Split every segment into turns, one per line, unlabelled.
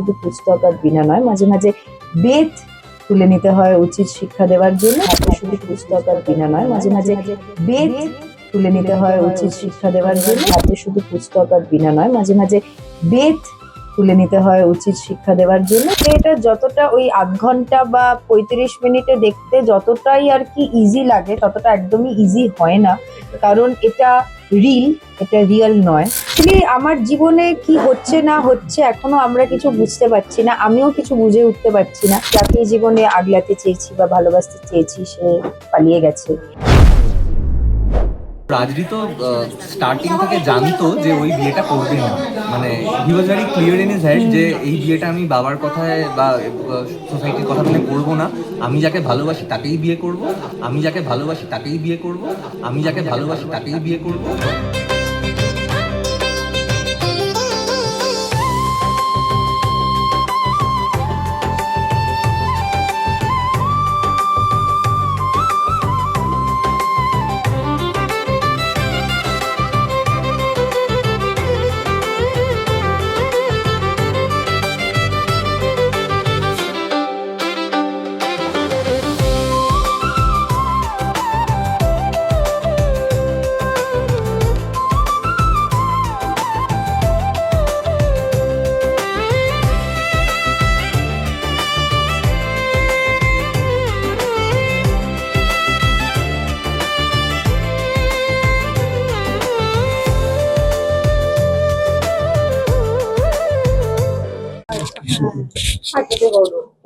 শুধু পুস্তক আর বিনা নয়, মাঝে মাঝে বেদ তুলে নিতে হয় উচিত শিক্ষা দেওয়ার জন্য। হাতে শুধু পুস্তক আর বিনা নয়, মাঝে মাঝে বেদ তুলে নিতে হয় উচিত শিক্ষা দেওয়ার জন্য। হাতে শুধু পুস্তক আর বিনা নয়, মাঝে মাঝে বেদ তুলে নিতে হয় উচিত শিক্ষা দেওয়ার জন্য। এটা যতটা ওই আধ ঘন্টা বা 35 মিনিটে দেখতে যতটাই আর কি ইজি লাগে, ততটা একদমই ইজি হয় না, কারণ এটা রিয়েল নয়। অ্যাকচুয়ালি আমার জীবনে কি হচ্ছে না হচ্ছে এখনো আমরা কিছু বুঝতে পারছি না, আমিও কিছু বুঝে উঠতে পারছি না। যাকে জীবনে আগলাতে চেয়েছি বা ভালোবাসতে চেয়েছি সে পালিয়ে গেছে।
রাজরি তো স্টার্টিং থেকে জানতো যে ওই বিয়েটা করবে না, মানে he was very clear in his head যে এই বিয়েটা আমি বাবার কথায় বা সোসাইটির কথা মেনে করবো না। আমি যাকে ভালোবাসি তাকেই বিয়ে করব, আমি যাকে ভালোবাসি তাকেই বিয়ে করব, আমি যাকে ভালোবাসি তাকেই বিয়ে করব।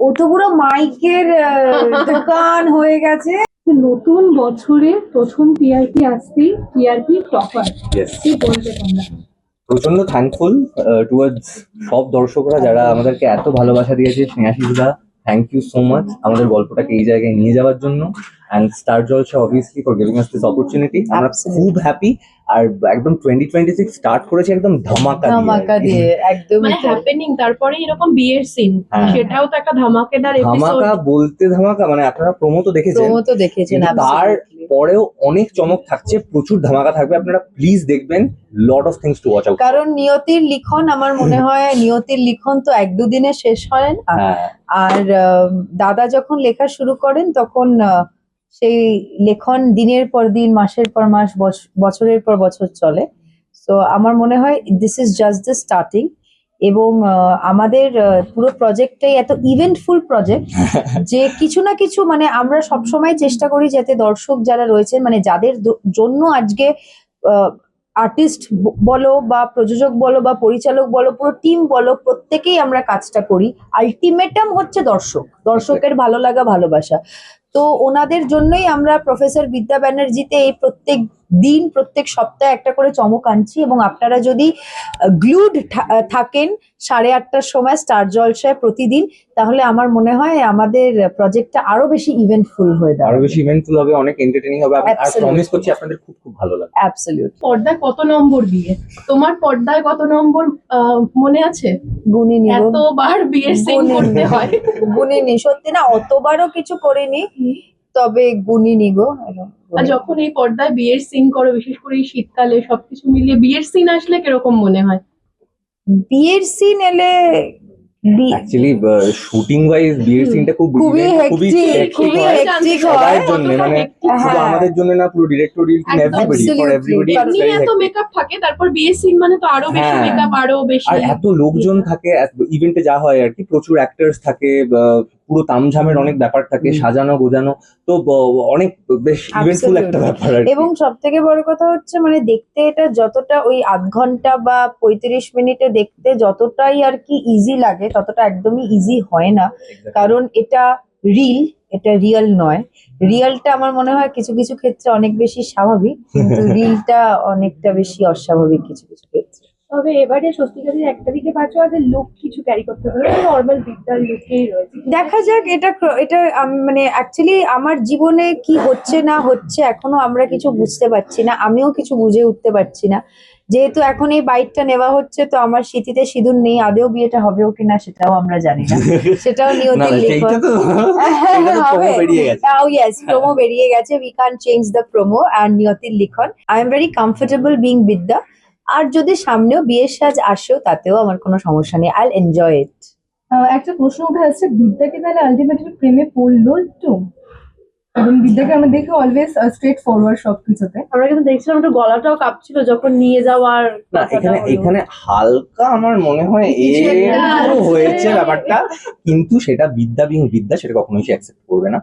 ও তো পুরো মাইকের দোকান হয়ে গেছে।
নতুন বছরে প্রথম টিআরপি আসতেই টিআরপি টপার, কি বলতে তোমরা?
প্রচন্ড থ্যাঙ্কফুল টুয়ার্ডস সব দর্শকরা যারা আমাদেরকে এত ভালোবাসা দিয়েছে। স্নেহাশিসদা, থ্যাংক ইউ সো মাচ আমাদের গল্পটাকে এই জায়গায় নিয়ে যাওয়ার জন্য, and star Jalsha obviously for giving us this opportunity. আমরা খুব হ্যাপি। আর একদম 2026 স্টার্ট করেছে একদম ধামাকা
দিয়ে, একদম
মানে হ্যাপেনিং, তারপরে এরকম বিয়ের সিন, সেটাও তো একটা ধামাকেদার এপিসোড।
ধামাকা বলতে ধামাকা, মানে আপনারা প্রোমো তো দেখেছেন,
কিন্তু
তারপরেও অনেক চমক থাকছে, প্রচুর ধামাকা থাকবে। আপনারা প্লিজ দেখবেন, lot of things to watch out.
কারণ নিয়তির লিখন, আমার মনে হয় নিয়তির লিখন তো 1-2 দিনে শেষ হয় না। আর দাদা যখন লেখা শুরু করেন তখন সেই লেখন দিনের পর দিন, মাসের পর মাস, বছরের পর বছর চলে। তো আমার মনে হয় this is just the starting. এবং আমাদের পুরো প্রজেক্টটাই এত ইভেন্টফুল প্রজেক্ট যে কিছু না কিছু, মানে আমরা সবসময় চেষ্টা করি যাতে দর্শক যারা রয়েছেন, মানে যাদের জন্য আজকে আর্টিস্ট বলো বা প্রযোজক বলো বা পরিচালক বলো, পুরো টিম বলো, প্রত্যেকেই আমরা কাজটা করি। আলটিমেটাম হচ্ছে দর্শকের ভালো লাগা, ভালোবাসা। তো ওনাদের জন্যই আমরা প্রফেসর বিদ্যা ব্যানার্জিতে এই প্রত্যেক দিন, প্রত্যেক সপ্তাহে একটা করে চমক আনছি। এবং আপনারা যদি গ্লুড থাকেন 8:30টার সময় স্টার জলসায় প্রতিদিন, তাহলে আমার মনে হয় আমাদের প্রজেক্টটা আরো বেশি ইভেন্টফুল হয়ে যাবে,
আরো বেশি ইভেন্টফুল হবে, অনেক এন্টারটেইনিং হবে। আর প্রমিস করছি আপনাদের খুব খুব ভালো লাগবে।
অ্যাবসলিউট।
পর্দায় কত নম্বর বিয়ে? তোমার পর্দায় কত নম্বর মনে আছে?
গুনিনি,
এতবার বিয়ের সিন করতে হয়।
গুনিনি, সত্যি না, অতবারও কিছু করিনি, তবে গুনিনি গো।
আর যখন এই পর্দায় বিয়ের সিন করো, বিশেষ করে এই শীতকালে, সবকিছু মিলিয়ে বিয়ের সিন আসলে কিরকম মনে হয়?
বিয়ের সিন এলে
অ্যাকচুয়ালি শুটিং ওয়াইজ বিয়ের সিনটা খুবই
হেক্টিক
সবার জন্য, মানে শুধু আমাদের জন্য না, পুরো directorial team, everybody, for everybody
এমনি এত মেকআপ থাকে, তারপর বিয়ের সিন মানে তো আরো বেশি মেকআপ, আরো বেশি।
আর এত লোকজন থাকে ইভেন্টে, যা হয় আর কি, প্রচুর অ্যাক্টরস থাকে, পুরো তামঝামের অনেক ব্যাপার থাকে, সাজানো গোজানো, তো অনেক বেশ ইভেন্টফুল একটা ব্যাপার।
এবং সব থেকে বড় কথা হচ্ছে, মানে দেখতে এটা যতটা ওই আধ ঘন্টা বা 35 মিনিটে দেখতে যতটাই আর কি ইজি লাগে, ততটা একদমই ইজি হয় না, কারণ এটা রিয়েল নয়। রিয়েলটা আমার মনে হয় কিছু কিছু ক্ষেত্রে অনেক বেশি স্বাভাবিক, কিন্তু রিলটা অনেকটা বেশি অস্বাভাবিক কিছু কিছু ক্ষেত্রে।
তবে এবারে স্বস্তিকাদের একটা দিকে পাচ্ছ যে লুক কিছু ক্যারি করতে হবে, নর্মাল বিদ্যার লুকেই রয়েছে।
দেখা যাক, এটা মানে অ্যাকচুয়ালি আমার জীবনে কি হচ্ছে না হচ্ছে এখনো আমরা কিছু বুঝতে পারছি না, আমিও কিছু বুঝে উঠতে পারছি না। যেহেতু এখন এই বাইকটা নেওয়া হচ্ছে, তো আমার স্মৃতিতে সিঁদুর নেই, আদেও বিয়েটা হবেও কিনা সেটাও আমরা জানি না, সেটাও নিয়তির লিখন হবে। ইয়েস, প্রোমো বেরিয়ে গেছে, we can change the promo, and নিয়তির লিখন। I am very comfortable being বিদ্যা। আর যদি সামনেও বিয়ের সাজ আসেও, তাতেও আমার কোনো সমস্যা নেই, আই উইল এনজয় ইট।
একটা প্রশ্ন উঠে আসছে, বিদ্যাকে তাহলে আলটিমেটলি প্রেমে পড়লো একটু? এবং বিদ্যাকে আমরা দেখি অলওয়েজ স্ট্রেট ফরওয়ার্ড সবকিছুতে।
আমরা কিন্তু দেখছিলাম একটু গলাটাও কাঁপছিল যখন নিয়ে যাওয়ার
না,
কথাটা
এখানে
হলো।
এখানে হালকা আমার মনে হয়
কিছু একটা
একটু
আছে।
হয়েছে ব্যাপারটা, কিন্তু সেটা বিদ্যা বিং বিদ্যা সেটা কখনোই সে অ্যাকসেপ্ট করবে না।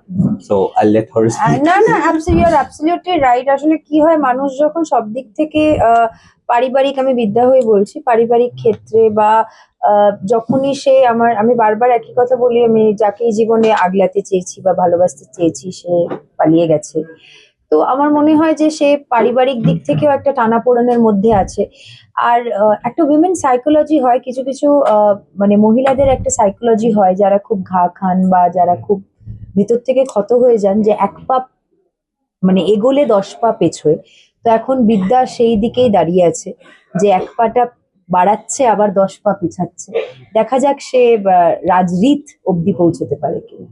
So I let her speak.
না না, অ্যাবসলিউটলি রাইট। আসলে কি হয়, মানুষ যখন সব দিক থেকে পারিবারিক, আমি বিদ্যা হয়ে বলছি, পারিবারিক ক্ষেত্রে বা যখনই সে আমি বারবার একই কথা বলি, আমি যাকেই জীবনে আগলাতে চেয়েছি বা ভালোবাসতে চেয়েছি সে পালিয়ে গেছে। তো আমার মনে হয় যে সে পারিবারিক দিক থেকেও একটা টানাপোড়েনের মধ্যে আছে। আর একটা উইমেন সাইকোলজি হয়, কিছু কিছু মানে মহিলাদের একটা সাইকোলজি হয় যারা খুব ঘা খান বা যারা খুব ভিতর থেকে ক্ষত হয়ে যান, যে এক পা মানে এগোলে 10 পা পেছোয়। তো এখন বিদ্যা সেই দিকেই দাঁড়িয়ে আছে, যে এক পাটা বাড়াচ্ছে আবার 10 পা পিছাচ্ছে। দেখা যাক সে রাজরিত অব্দি পৌঁছতে পারে কিনা।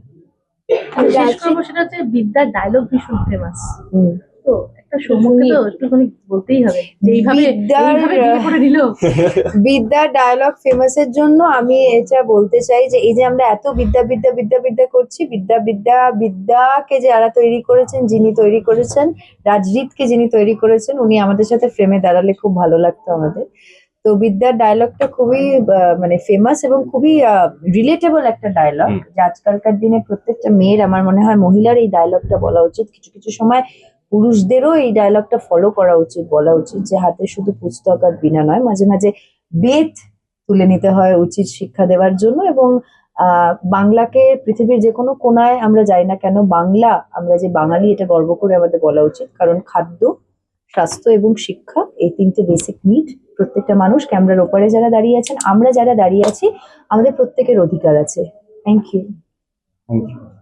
আমি শেষ করবো, সেটা হচ্ছে বিদ্যার ডায়লগ ভীষণ ফেমাস।
হুম।
তো একটা সম্মুখে তো একটুখানি বলতেই হবে যে এইভাবে
বিদ্যার-
এইভাবে বিয়ে করে নিল।
বিদ্যার ডায়লগ ফেমাসের জন্য আমি এটা বলতে চাই যে এই যে আমরা এত বিদ্যা বিদ্যা বিদ্যা বিদ্যা করছি, বিদ্যা বিদ্যা বিদ্যাকে যারা তৈরি করেছেন, যিনি তৈরি করেছেন, রাজরিতকে যিনি তৈরি করেছেন, উনি আমাদের সাথে ফ্রেমে দাঁড়ালে খুব ভালো লাগতো আমাদের। তো বিদ্যার ডায়লগটা খুবই মানে ফেমাস এবং খুবই রিলেটেবল একটা ডায়লগ, যে আজকালকার দিনে প্রত্যেকটা মেয়ের, আমার মনে হয় মহিলার এই ডায়লগটা বলা উচিত। কিছু কিছু সময় পুরুষদেরও এই ডায়লগটা ফলো করা উচিত, বলা উচিত, যে হাতে শুধু পুস্তক আর বিনা নয়, মাঝে মাঝে বেদ তুলে নিতে হয় উচিত শিক্ষা দেওয়ার জন্য। এবং বাংলাকে পৃথিবীর যে কোনো কোনায় আমরা যাই না কেন, বাংলা, আমরা যে বাঙালি এটা গর্ব করে আমাদের বলা উচিত। কারণ খাদ্য, স্বাস্থ্য এবং শিক্ষা, এই তিনটে বেসিক নিড প্রত্যেকটা মানুষ, ক্যামেরার ওপারে যারা দাঁড়িয়ে আছেন, আমরা যারা দাঁড়িয়ে আছি, আমাদের প্রত্যেকের অধিকার আছে। Thank you.
Thank you.